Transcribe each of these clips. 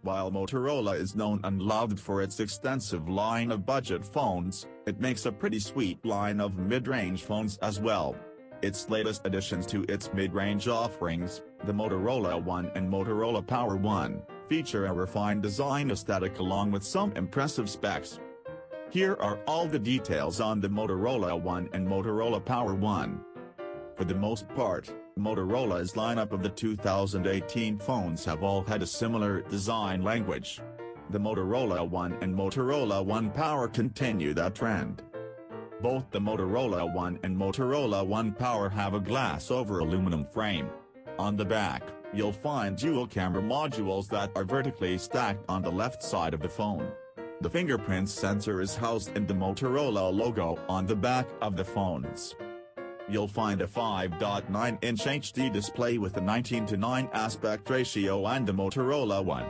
While Motorola is known and loved for its extensive line of budget phones, it makes a pretty sweet line of mid-range phones as well. Its latest additions to its mid-range offerings, the Motorola One and Motorola Power One, feature a refined design aesthetic along with some impressive specs. Here are all the details on the Motorola One and Motorola Power One. For the most part, Motorola's lineup of the 2018 phones have all had a similar design language. The Motorola One and Motorola One Power continue that trend. Both the Motorola One and Motorola One Power have a glass-over aluminum frame. On the back, you'll find dual camera modules that are vertically stacked on the left side of the phone. The fingerprint sensor is housed in the Motorola logo on the back of the phones. You'll find a 5.9-inch HD display with a 19:9 aspect ratio and the Motorola One.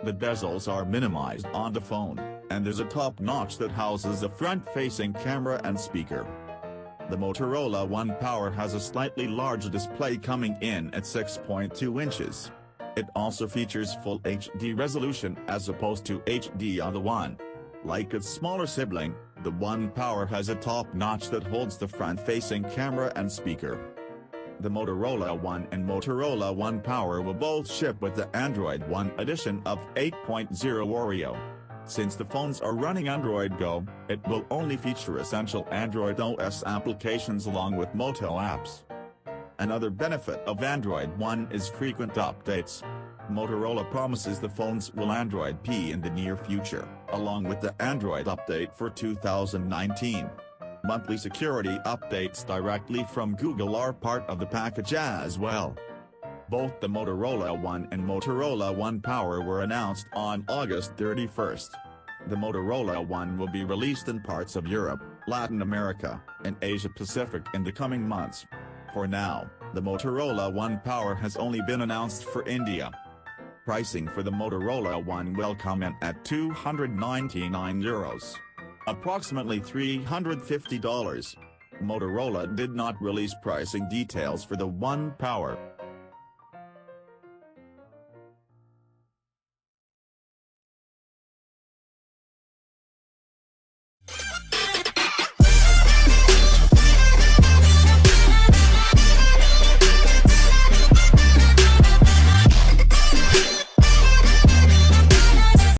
The bezels are minimized on the phone, and there's a top notch that houses a front-facing camera and speaker. The Motorola One Power has a slightly larger display coming in at 6.2 inches. It also features full HD resolution as opposed to HD on the One. Like its smaller sibling, the One Power has a top notch that holds the front-facing camera and speaker. The Motorola One and Motorola One Power will both ship with the Android One edition of 8.0 Oreo. Since the phones are running Android Go, it will only feature essential Android OS applications along with Moto apps. Another benefit of Android One is frequent updates. Motorola promises the phones will Android P in the near future, along with the Android update for 2019. Monthly security updates directly from Google are part of the package as well. Both the Motorola One and Motorola One Power were announced on August 31st. The Motorola One will be released in parts of Europe, Latin America, and Asia Pacific in the coming months. For now, the Motorola One Power has only been announced for India. Pricing for the Motorola One will come in at €299, approximately $350. Motorola did not release pricing details for the One Power.